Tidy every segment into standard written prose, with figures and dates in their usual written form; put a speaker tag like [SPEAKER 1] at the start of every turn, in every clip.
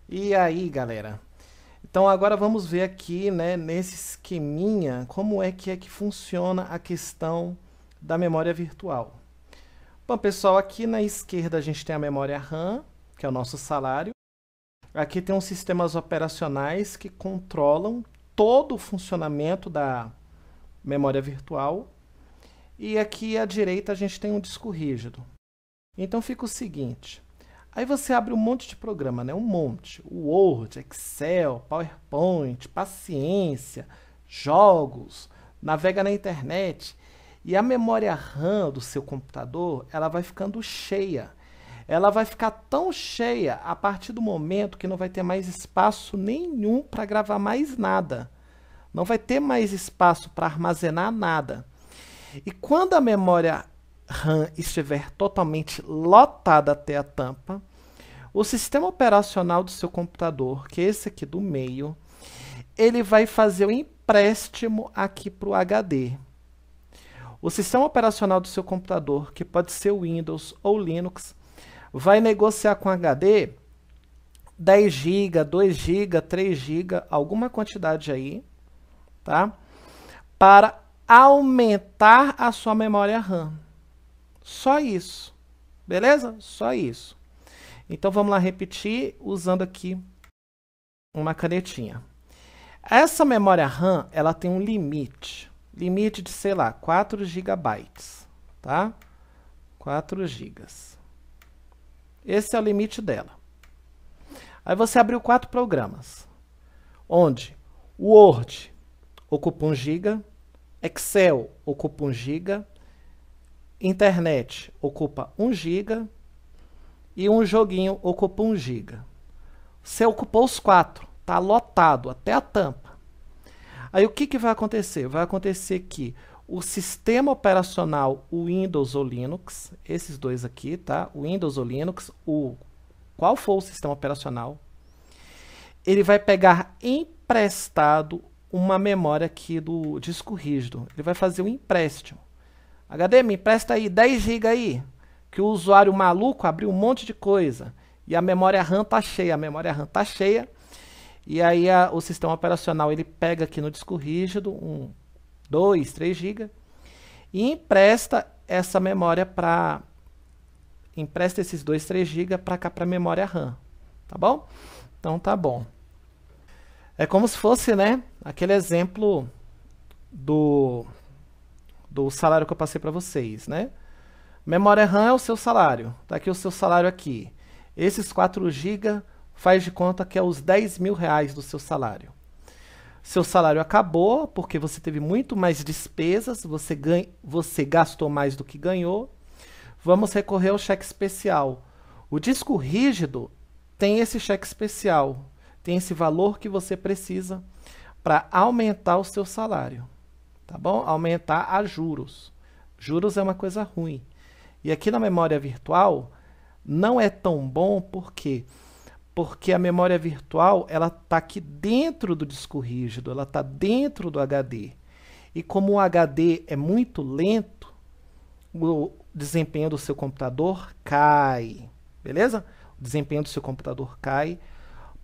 [SPEAKER 1] E aí, galera? Então agora vamos ver aqui, né, nesse esqueminha, como é que funciona a questão da memória virtual. Bom, pessoal, aqui na esquerda a gente tem a memória RAM, que é o nosso salário. Aqui tem os sistemas operacionais que controlam todo o funcionamento da memória virtual. E aqui à direita a gente tem um disco rígido. Então fica o seguinte: aí você abre um monte de programa, né? Um monte. Word, Excel, PowerPoint, paciência, jogos, navega na internet. E a memória RAM do seu computador, ela vai ficando cheia. Ela vai ficar tão cheia a partir do momento que não vai ter mais espaço nenhum para gravar mais nada. Não vai ter mais espaço para armazenar nada. E quando a memória RAM estiver totalmente lotada até a tampa, o sistema operacional do seu computador, que é esse aqui do meio, ele vai fazer o empréstimo aqui para o HD. O sistema operacional do seu computador, que pode ser o Windows ou Linux, vai negociar com o HD 10 GB, 2 GB, 3 GB, alguma quantidade aí, tá? Para aumentar a sua memória RAM. Só isso. Beleza? Só isso. Então vamos lá repetir usando aqui uma canetinha. Essa memória RAM, ela tem um limite. Limite de, sei lá, 4 GB, tá? 4 GB. Esse é o limite dela. Aí você abriu 4 programas, onde o Word ocupa 1 GB, Excel ocupa 1 GB, Internet ocupa 1 GB e um joguinho ocupa 1 GB. Você ocupou os 4, está lotado até a tampa. Aí o que vai acontecer? Vai acontecer que o sistema operacional, o Windows ou Linux, esses dois aqui, tá? O Windows ou Linux, qual for o sistema operacional, ele vai pegar emprestado uma memória aqui do disco rígido. Ele vai fazer um empréstimo. HD, me empresta aí 10 GB aí, que o usuário maluco abriu um monte de coisa e a memória RAM tá cheia, a memória RAM tá cheia. E aí o sistema operacional ele pega aqui no disco rígido 2, 3 GB e empresta essa memória empresta esses 2, 3 GB para cá para a memória RAM, tá bom? Então tá bom. É como se fosse, né, aquele exemplo do salário que eu passei para vocês, né? Memória RAM é o seu salário. Tá aqui o seu salário aqui. Esses 4 GB faz de conta que é os 10 mil reais do seu salário. Seu salário acabou porque você teve muito mais despesas, você gastou mais do que ganhou. Vamos recorrer ao cheque especial. O disco rígido tem esse cheque especial, tem esse valor que você precisa para aumentar o seu salário, tá bom? Aumentar a juros. Juros é uma coisa ruim. E aqui na memória virtual não é tão bom porque a memória virtual ela está aqui dentro do disco rígido, ela está dentro do HD. E como o HD é muito lento, o desempenho do seu computador cai, beleza? O desempenho do seu computador cai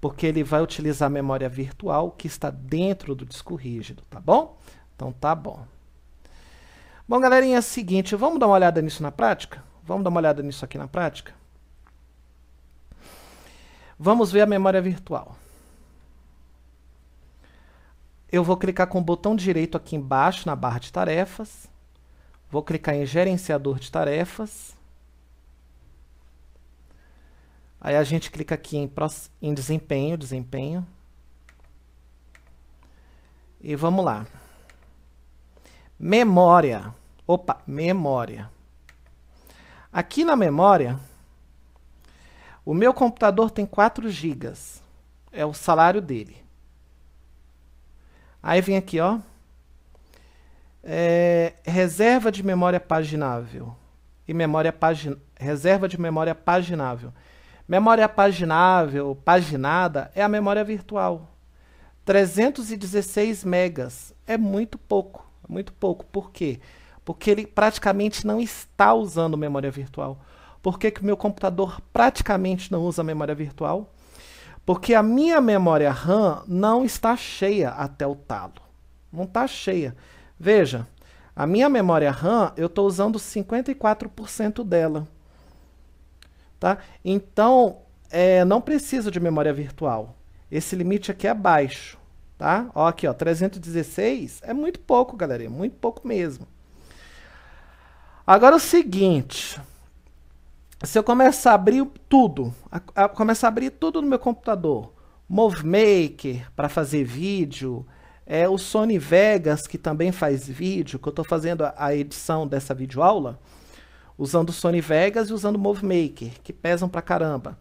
[SPEAKER 1] porque ele vai utilizar a memória virtual que está dentro do disco rígido, tá bom? Então tá bom. Bom, galerinha, é o seguinte, vamos dar uma olhada nisso na prática? Vamos dar uma olhada nisso aqui na prática? Vamos ver a memória virtual. Eu vou clicar com o botão direito aqui embaixo na barra de tarefas. Vou clicar em gerenciador de tarefas. Aí a gente clica aqui em desempenho. E vamos lá. Memória. Opa, memória. Aqui na memória, o meu computador tem 4 GB. É o salário dele. Aí vem aqui, ó. Reserva de memória paginável. E reserva de memória paginável. Memória paginável, paginada, é a memória virtual. 316 megas. É muito pouco. Muito pouco. Por quê? Porque ele praticamente não está usando memória virtual. Por que o meu computador praticamente não usa memória virtual? Porque a minha memória RAM não está cheia até o talo. Não está cheia. Veja, a minha memória RAM, eu estou usando 54% dela. Tá? Então, não preciso de memória virtual. Esse limite aqui é baixo. Tá? Ó, aqui, ó, 316 é muito pouco, galera. É muito pouco mesmo. Agora o seguinte... Se eu começar a abrir tudo, começar a abrir tudo no meu computador, Movemaker para fazer vídeo, o Sony Vegas que também faz vídeo, que eu estou fazendo a edição dessa videoaula, usando o Sony Vegas e usando o Movemaker, que pesam pra caramba.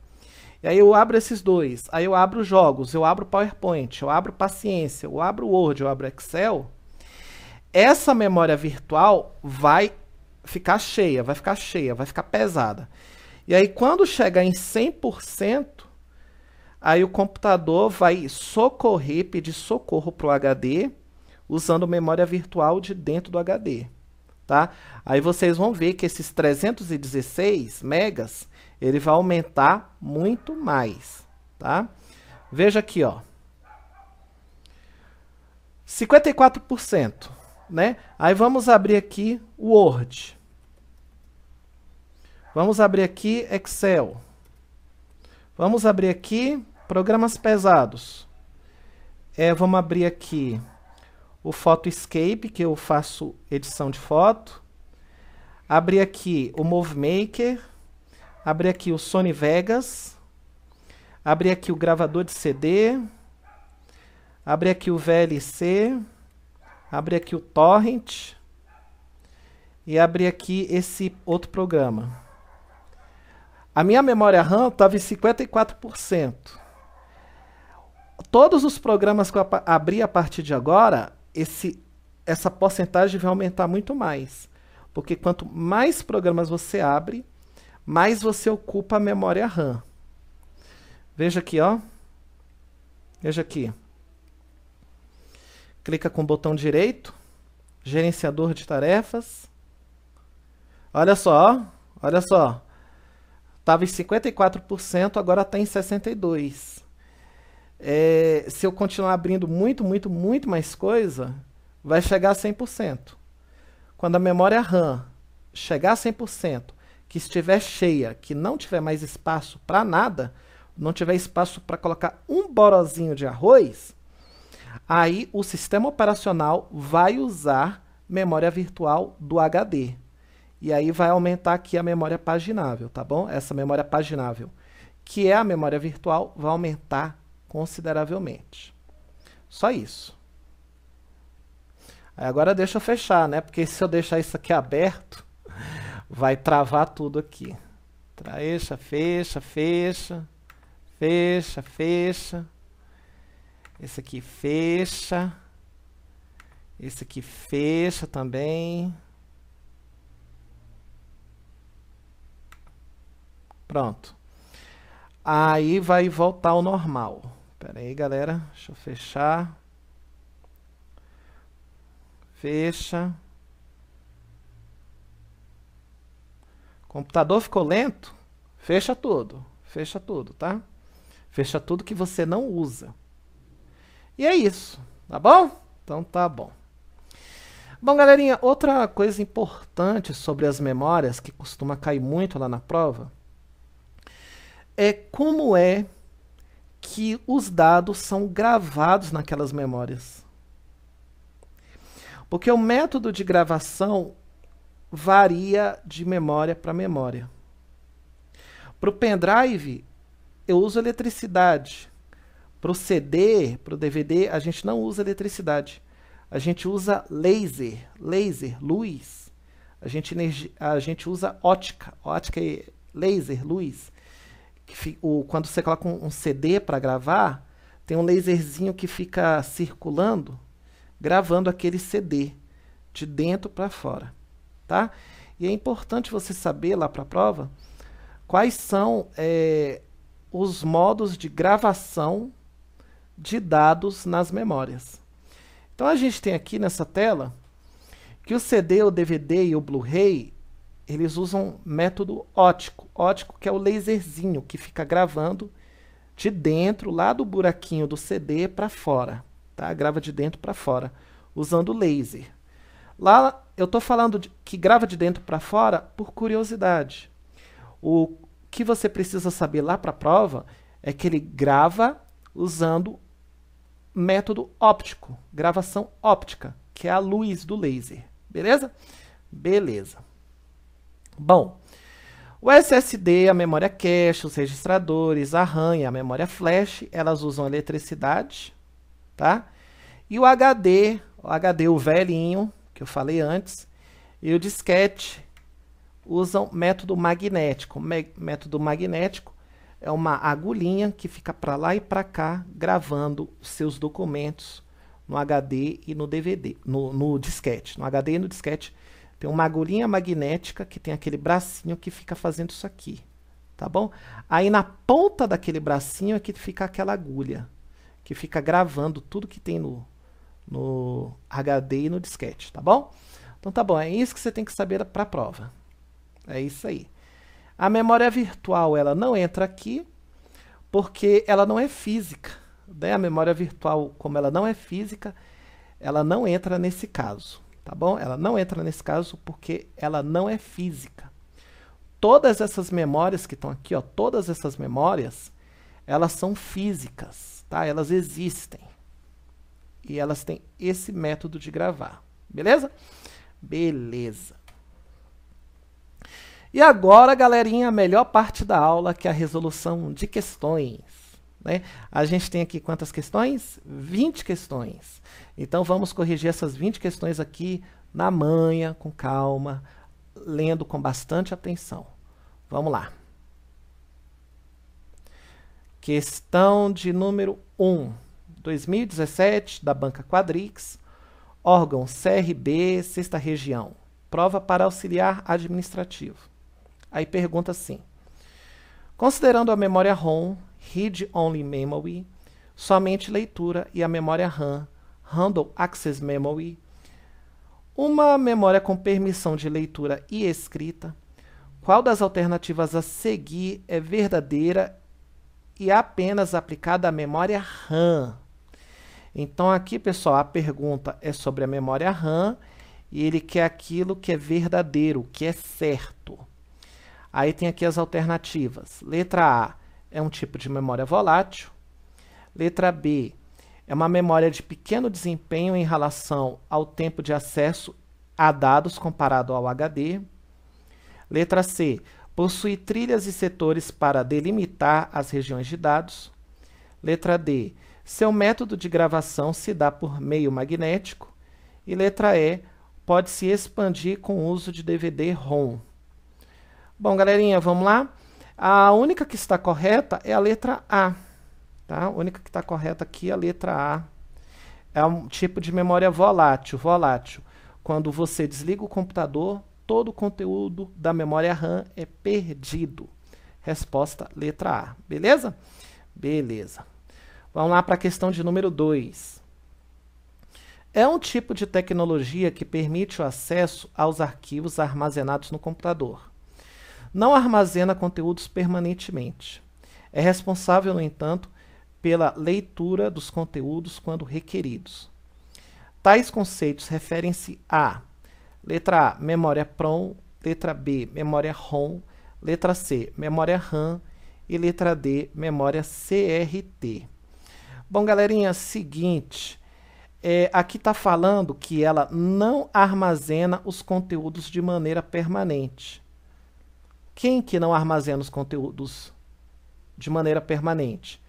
[SPEAKER 1] E aí eu abro esses dois, aí eu abro jogos, eu abro PowerPoint, eu abro Paciência, eu abro Word, eu abro Excel. Essa memória virtual vai ficar cheia, vai ficar pesada. E aí quando chegar em 100%, aí o computador vai socorrer, pedir socorro para o HD, usando memória virtual de dentro do HD. Tá? Aí vocês vão ver que esses 316 megas, ele vai aumentar muito mais. Tá? Veja aqui, ó. 54%. Né? Aí vamos abrir aqui o Word. Vamos abrir aqui Excel. Vamos abrir aqui programas pesados. Vamos abrir aqui o Photoscape, que eu faço edição de foto. Abrir aqui o Movemaker. Abrir aqui o Sony Vegas. Abrir aqui o gravador de CD. Abrir aqui o VLC. Abrir aqui o Torrent. E abrir aqui esse outro programa. A minha memória RAM estava em 54%. Todos os programas que eu abrir a partir de agora, essa porcentagem vai aumentar muito mais. Porque quanto mais programas você abre, mais você ocupa a memória RAM. Veja aqui, ó. Veja aqui. Clica com o botão direito, gerenciador de tarefas. Olha só, ó. Olha só. Estava em 54%, agora está em 62%. Se eu continuar abrindo muito mais coisa, vai chegar a 100%. Quando a memória RAM chegar a 100%, que estiver cheia, que não tiver mais espaço para nada, não tiver espaço para colocar um borozinho de arroz, aí o sistema operacional vai usar memória virtual do HD. E aí vai aumentar aqui a memória paginável, tá bom? Essa memória paginável, que é a memória virtual, vai aumentar consideravelmente. Só isso. Aí agora deixa eu fechar, né? Porque se eu deixar isso aqui aberto, vai travar tudo aqui. Fecha, fecha, fecha, fecha, fecha. Esse aqui fecha. Esse aqui fecha também. Pronto. Aí vai voltar ao normal. Espera aí, galera. Deixa eu fechar. Fecha. Computador ficou lento? Fecha tudo. Fecha tudo, tá? Fecha tudo que você não usa. E é isso, tá bom? Então tá bom. Bom, galerinha, outra coisa importante sobre as memórias, que costuma cair muito lá na prova, é como é que os dados são gravados naquelas memórias. Porque o método de gravação varia de memória para memória. Para o pendrive, eu uso eletricidade. Para o CD, para o DVD, a gente não usa eletricidade. A gente usa laser, luz. A gente usa ótica é laser, luz. Quando você coloca um CD para gravar, tem um laserzinho que fica circulando, gravando aquele CD de dentro para fora, tá? E é importante você saber lá para a prova quais são os modos de gravação de dados nas memórias. Então a gente tem aqui nessa tela que o CD, o DVD e o Blu-ray, eles usam método ótico. Ótico, que é o laserzinho que fica gravando de dentro, lá do buraquinho do CD para fora, tá? Grava de dentro para fora, usando laser. Lá eu estou falando que grava de dentro para fora por curiosidade. O que você precisa saber lá para a prova é que ele grava usando método óptico, gravação óptica, que é a luz do laser. Beleza? Beleza. Bom, o SSD, a memória cache, os registradores, a RAM e a memória flash, elas usam eletricidade, tá? E o HD, o velhinho, que eu falei antes, e o disquete usam método magnético. Método magnético é uma agulhinha que fica para lá e para cá, gravando os seus documentos no HD e no DVD, no disquete. No HD e no disquete tem uma agulhinha magnética que tem aquele bracinho que fica fazendo isso aqui, tá bom? Aí na ponta daquele bracinho é que fica aquela agulha, que fica gravando tudo que tem no HD e no disquete, tá bom? Então tá bom, é isso que você tem que saber para a prova. É isso aí. A memória virtual, ela não entra aqui, porque ela não é física, né? A memória virtual, como ela não é física, ela não entra nesse caso. Tá bom? Ela não entra nesse caso porque ela não é física. Todas essas memórias que estão aqui, ó, todas essas memórias, elas são físicas, tá? Elas existem. E elas têm esse método de gravar. Beleza? Beleza. E agora, galerinha, a melhor parte da aula, que é a resolução de questões. Né? A gente tem aqui quantas questões? 20 questões. Então vamos corrigir essas 20 questões aqui na manhã, com calma, lendo com bastante atenção. Vamos lá. Questão de número 1, 2017, da Banca Quadrix, órgão CRB, 6ª Região, prova para auxiliar administrativo. Aí pergunta assim, considerando a memória ROM, Read Only Memory, somente leitura, e a memória RAM, Handle Access Memory, uma memória com permissão de leitura e escrita, qual das alternativas a seguir é verdadeira e apenas aplicada à memória RAM? Então aqui, pessoal, a pergunta é sobre a memória RAM e ele quer aquilo que é verdadeiro, que é certo. Aí tem aqui as alternativas. Letra A é um tipo de memória volátil. Letra B é uma memória de pequeno desempenho em relação ao tempo de acesso a dados comparado ao HD. Letra C possui trilhas e setores para delimitar as regiões de dados. Letra D, seu método de gravação se dá por meio magnético. E letra E, pode se expandir com o uso de DVD-ROM. Bom, galerinha, vamos lá? A única que está correta é a letra A. Tá? A única que está correta aqui é a letra A. É um tipo de memória volátil. Quando você desliga o computador, todo o conteúdo da memória RAM é perdido. Resposta letra A. Beleza? Beleza. Vamos lá para a questão de número 2. É um tipo de tecnologia que permite o acesso aos arquivos armazenados no computador. Não armazena conteúdos permanentemente. É responsável, no entanto, pela leitura dos conteúdos quando requeridos. Tais conceitos referem-se a letra A, memória PROM, letra B, memória ROM, letra C, memória RAM e letra D, memória CRT. Bom, galerinha, seguinte, aqui está falando que ela não armazena os conteúdos de maneira permanente. Quem que não armazena os conteúdos de maneira permanente?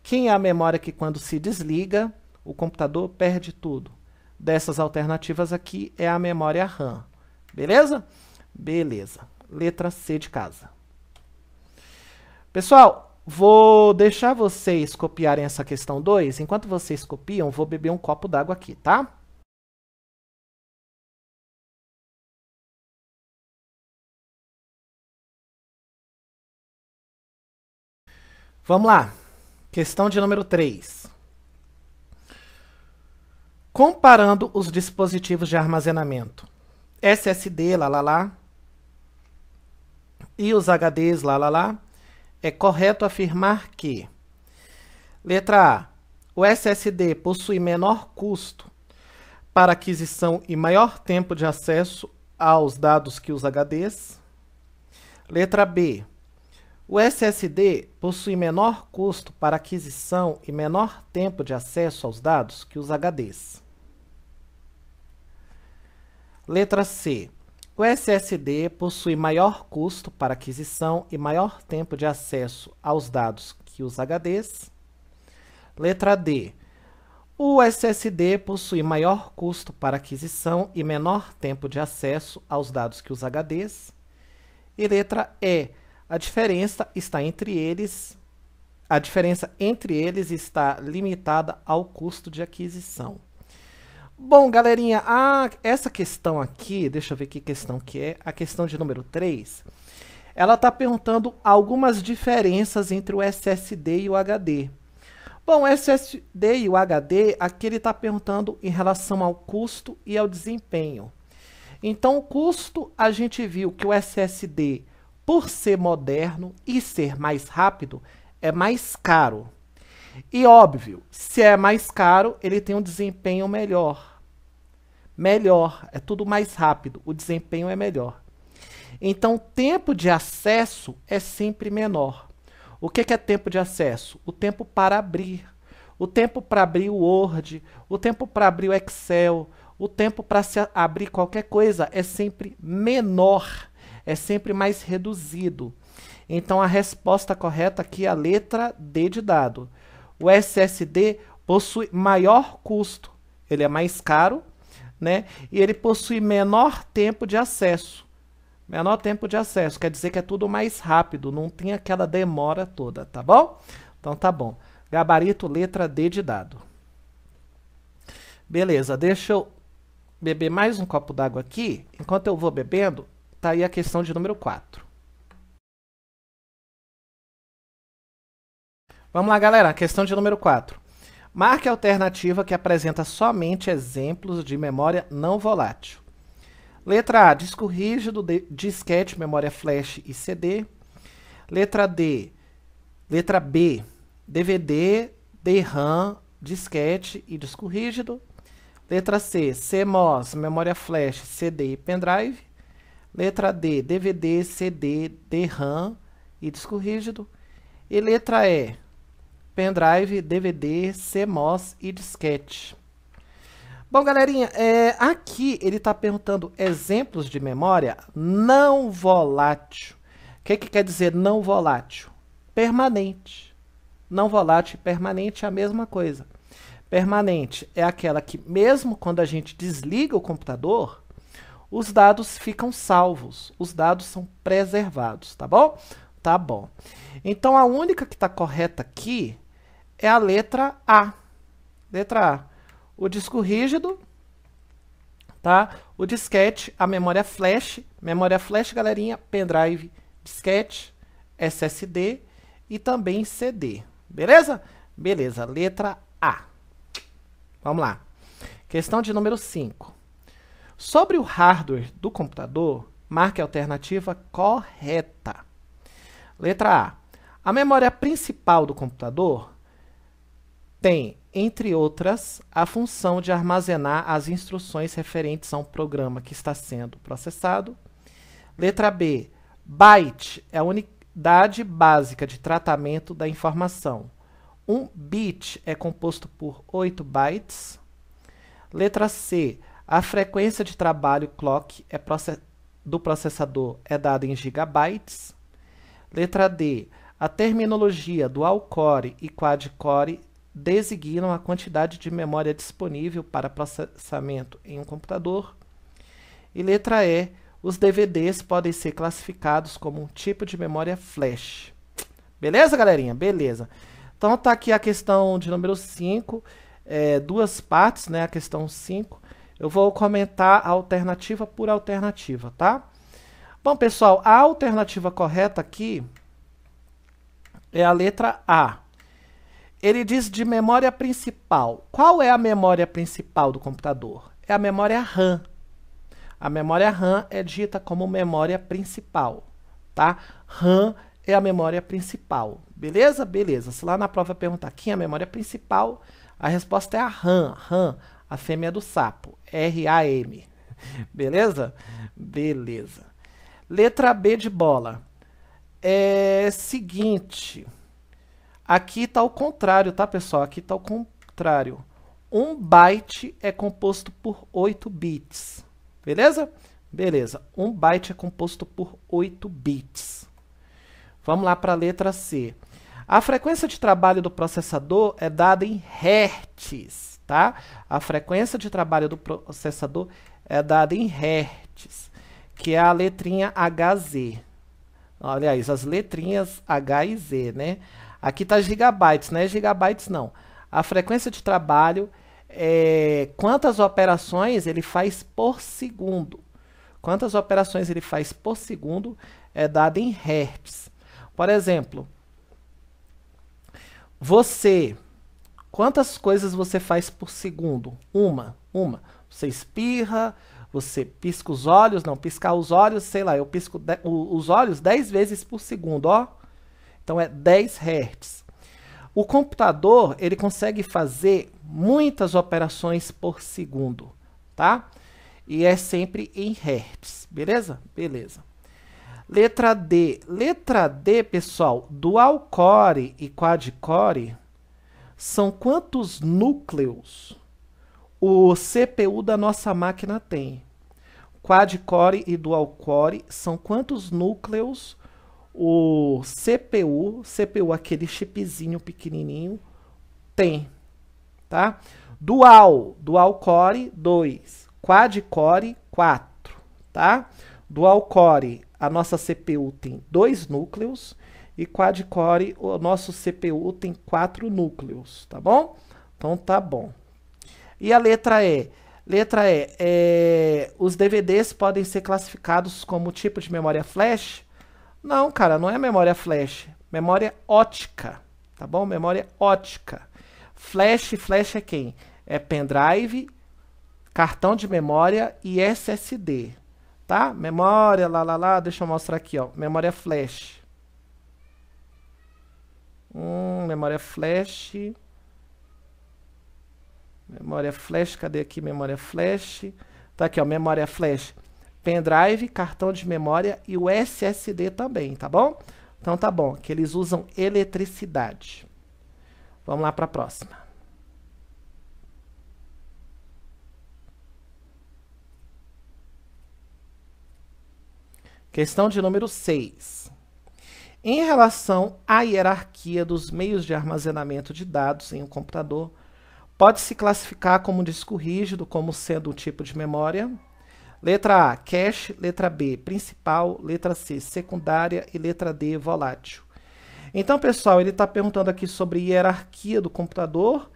[SPEAKER 1] Quem é a memória que quando se desliga, o computador perde tudo? Dessas alternativas aqui é a memória RAM. Beleza? Beleza. Letra C de casa. Pessoal, vou deixar vocês copiarem essa questão 2. Enquanto vocês copiam, vou beber um copo d'água aqui, tá? Vamos lá. Questão de número 3. Comparando os dispositivos de armazenamento SSD, e os HDs, é correto afirmar que Letra A. O SSD possui menor custo para aquisição e maior tempo de acesso aos dados que os HDs. Letra B. O SSD possui menor custo para aquisição e menor tempo de acesso aos dados que os HDs. Letra C. O SSD possui maior custo para aquisição e maior tempo de acesso aos dados que os HDs. Letra D. O SSD possui maior custo para aquisição e menor tempo de acesso aos dados que os HDs. E letra E. A diferença entre eles está limitada ao custo de aquisição. Bom, galerinha, essa questão aqui, deixa eu ver que questão que é, a questão de número 3, ela está perguntando algumas diferenças entre o SSD e o HD. Bom, o SSD e o HD, aqui ele está perguntando em relação ao custo e ao desempenho. Então, o custo, a gente viu que o SSD, por ser moderno e ser mais rápido, é mais caro. E óbvio, se é mais caro, ele tem um desempenho melhor. É tudo mais rápido, o desempenho é melhor. Então, o tempo de acesso é sempre menor. O que é tempo de acesso? O tempo para abrir. O tempo para abrir o Word, o tempo para abrir o Excel, o tempo para se abrir qualquer coisa é sempre menor, é sempre mais reduzido. Então, a resposta correta aqui é a letra D de dado. O SSD possui maior custo, ele é mais caro, né? E ele possui menor tempo de acesso. Menor tempo de acesso, quer dizer que é tudo mais rápido, não tem aquela demora toda, tá bom? Então tá bom. Gabarito, letra D de dado. Beleza, deixa eu beber mais um copo d'água aqui. Enquanto eu vou bebendo, tá aí a questão de número 4. Vamos lá, galera, a questão de número 4. Marque a alternativa que apresenta somente exemplos de memória não volátil. Letra A, disco rígido, disquete, memória flash e CD. Letra B, DVD, DRAM, disquete e disco rígido. Letra C, CMOS, memória flash, CD e pendrive. Letra D, DVD, CD, DRAM e disco rígido. E letra E, pendrive, DVD, CMOS e disquete. Bom, galerinha, aqui ele está perguntando exemplos de memória não volátil. O que quer dizer não volátil? Permanente. Não volátil e permanente é a mesma coisa. Permanente é aquela que, mesmo quando a gente desliga o computador, os dados ficam salvos, os dados são preservados, tá bom? Tá bom. Então, a única que está correta aqui é a letra A. Letra A. O disco rígido, tá? O disquete, a memória flash, galerinha, pendrive, disquete, SSD e também CD. Beleza? Beleza, letra A. Vamos lá. Questão de número 5. Sobre o hardware do computador, marque a alternativa correta. Letra A. A memória principal do computador tem, entre outras, a função de armazenar as instruções referentes a um programa que está sendo processado. Letra B. Byte é a unidade básica de tratamento da informação. Um bit é composto por 8 bytes. Letra C. A frequência de trabalho clock do processador é dada em gigabytes. Letra D. A terminologia dual core e quad core designam a quantidade de memória disponível para processamento em um computador. E letra E. Os DVDs podem ser classificados como um tipo de memória flash. Beleza, galerinha? Beleza. Então tá aqui a questão de número 5, duas partes, né? A questão 5. Eu vou comentar a alternativa por alternativa, tá? Bom, pessoal, a alternativa correta aqui é a letra A. Ele diz de memória principal. Qual é a memória principal do computador? É a memória RAM. A memória RAM é dita como memória principal, tá? RAM é a memória principal. Beleza? Beleza. Se lá na prova perguntar quem é a memória principal, a resposta é a RAM. RAM, a fêmea do sapo. RAM. Beleza? Beleza. Letra B de bola. É seguinte. Aqui está o contrário, tá, pessoal? Aqui está o contrário. 1 byte é composto por 8 bits. Beleza? Beleza. 1 byte é composto por 8 bits. Vamos lá para a letra C. A frequência de trabalho do processador é dada em hertz, tá? A frequência de trabalho do processador é dada em hertz, que é a letrinha HZ. Aliás, as letrinhas H e Z, né? Aqui tá gigabytes, não é gigabytes não. A frequência de trabalho é quantas operações ele faz por segundo. Quantas operações ele faz por segundo é dada em hertz. Por exemplo, quantas coisas você faz por segundo? Uma. Você espirra, você pisca os olhos, não, piscar os olhos, sei lá, eu pisco os olhos 10 vezes por segundo, ó. Então é 10 Hz. O computador, ele consegue fazer muitas operações por segundo, tá? E é sempre em Hz, beleza? Beleza. Letra D. Letra D, pessoal, dual core e quad core são quantos núcleos o CPU da nossa máquina tem? Quad core e dual core são quantos núcleos o CPU, aquele chipzinho pequenininho, tem, tá? Dual core, 2. Quad core, 4, tá? Dual core, a nossa CPU tem 2 núcleos e quad core, o nosso CPU tem 4 núcleos, tá bom? Então tá bom. E a letra E? Letra E, os DVDs podem ser classificados como tipo de memória flash? Não, cara, não é memória flash, memória ótica, tá bom? Memória ótica. Flash é quem? É pendrive, cartão de memória e SSD, tá? Memória, deixa eu mostrar aqui, ó, memória flash. Memória flash, cadê aqui memória flash? Tá aqui, ó, memória flash. Pendrive, cartão de memória e o SSD também, tá bom? Então tá bom, que eles usam eletricidade. Vamos lá para a próxima. Questão de número 6. Em relação à hierarquia dos meios de armazenamento de dados em um computador, pode-se classificar como um disco rígido como sendo um tipo de memória. Letra A, cache. Letra B, principal. Letra C, secundária. E letra D, volátil. Então, pessoal, ele está perguntando aqui sobre hierarquia do computador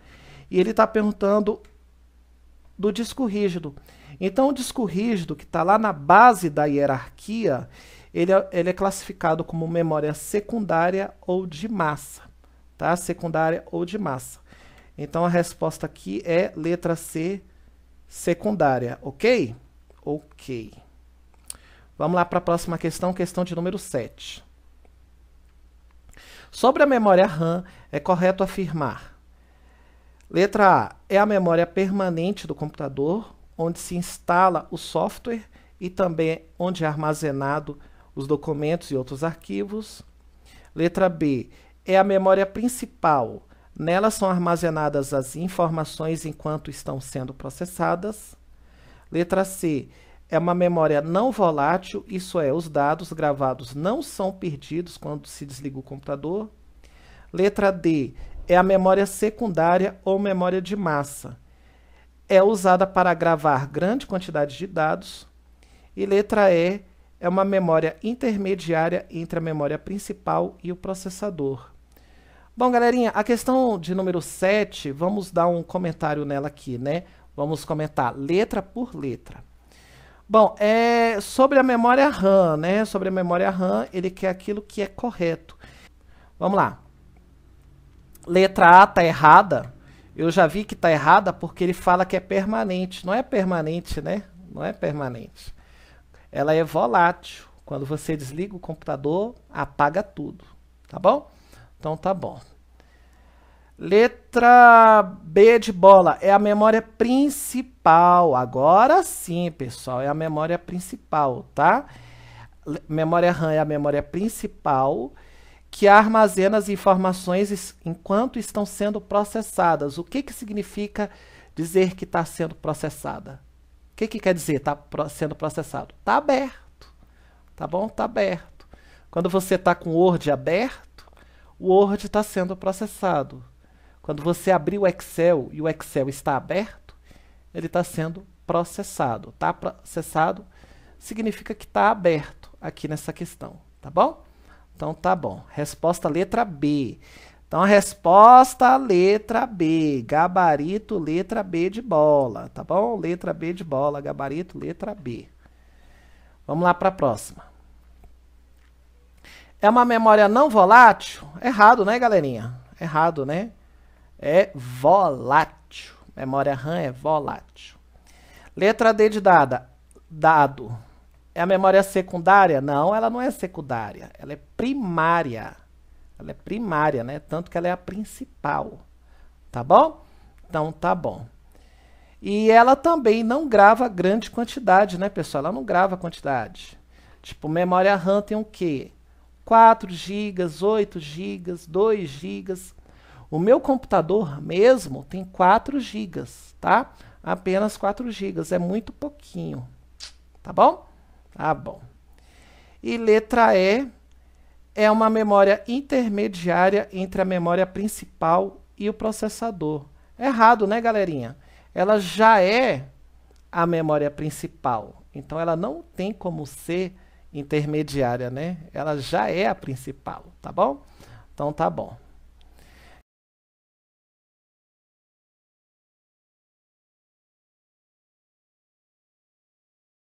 [SPEAKER 1] e ele está perguntando do disco rígido. Então, o disco rígido, que está lá na base da hierarquia, ele é classificado como memória secundária ou de massa, tá? Secundária ou de massa. Então, a resposta aqui é letra C, secundária, ok? Ok. Vamos lá para a próxima questão, questão de número 7. Sobre a memória RAM, é correto afirmar: letra A, é a memória permanente do computador, onde se instala o software e também onde é armazenado os documentos e outros arquivos. Letra B, é a memória principal. Nela são armazenadas as informações enquanto estão sendo processadas. Letra C, é uma memória não volátil, isso é, os dados gravados não são perdidos quando se desliga o computador. Letra D, é a memória secundária ou memória de massa. É usada para gravar grande quantidade de dados. E letra E, é uma memória intermediária entre a memória principal e o processador. Bom, galerinha, a questão de número 7, vamos dar um comentário nela aqui, né? Vamos comentar letra por letra. Bom, sobre a memória RAM, né? Sobre a memória RAM, ele quer aquilo que é correto. Vamos lá. Letra A está errada. Eu já vi que está errada porque ele fala que é permanente. Não é permanente, né? Não é permanente. Ela é volátil. Quando você desliga o computador, apaga tudo, tá bom? Então tá bom. Letra B de bola é a memória principal. Agora sim, pessoal, é a memória principal, tá? Memória RAM é a memória principal que armazena as informações enquanto estão sendo processadas. O que que significa dizer que está sendo processada? O que que quer dizer está sendo processado? Está aberto, tá bom? Está aberto. Quando você está com o Word aberto, o Word está sendo processado. Quando você abrir o Excel e o Excel está aberto, ele está sendo processado. Está processado significa que está aberto aqui nessa questão, tá bom? Então tá bom. Resposta letra B. Então a resposta letra B. Gabarito letra B de bola, tá bom? Letra B de bola, gabarito letra B. Vamos lá para a próxima. É uma memória não volátil? Errado, né, galerinha? Errado, né? É volátil. Memória RAM é volátil. Letra D de dado. É a memória secundária? Não, ela não é secundária. Ela é primária. Ela é primária, né? Tanto que ela é a principal. Tá bom? Então, tá bom. E ela também não grava grande quantidade, né, pessoal? Ela não grava quantidade. Tipo, memória RAM tem o quê? 4 GB, 8 GB, 2 GB. O meu computador mesmo tem 4 GB, tá? Apenas 4 GB. É muito pouquinho. Tá bom? Tá bom. E letra E é uma memória intermediária entre a memória principal e o processador. Errado, né, galerinha? Ela já é a memória principal. Então, ela não tem como ser intermediária, né? Ela já é a principal, tá bom? Então, tá bom.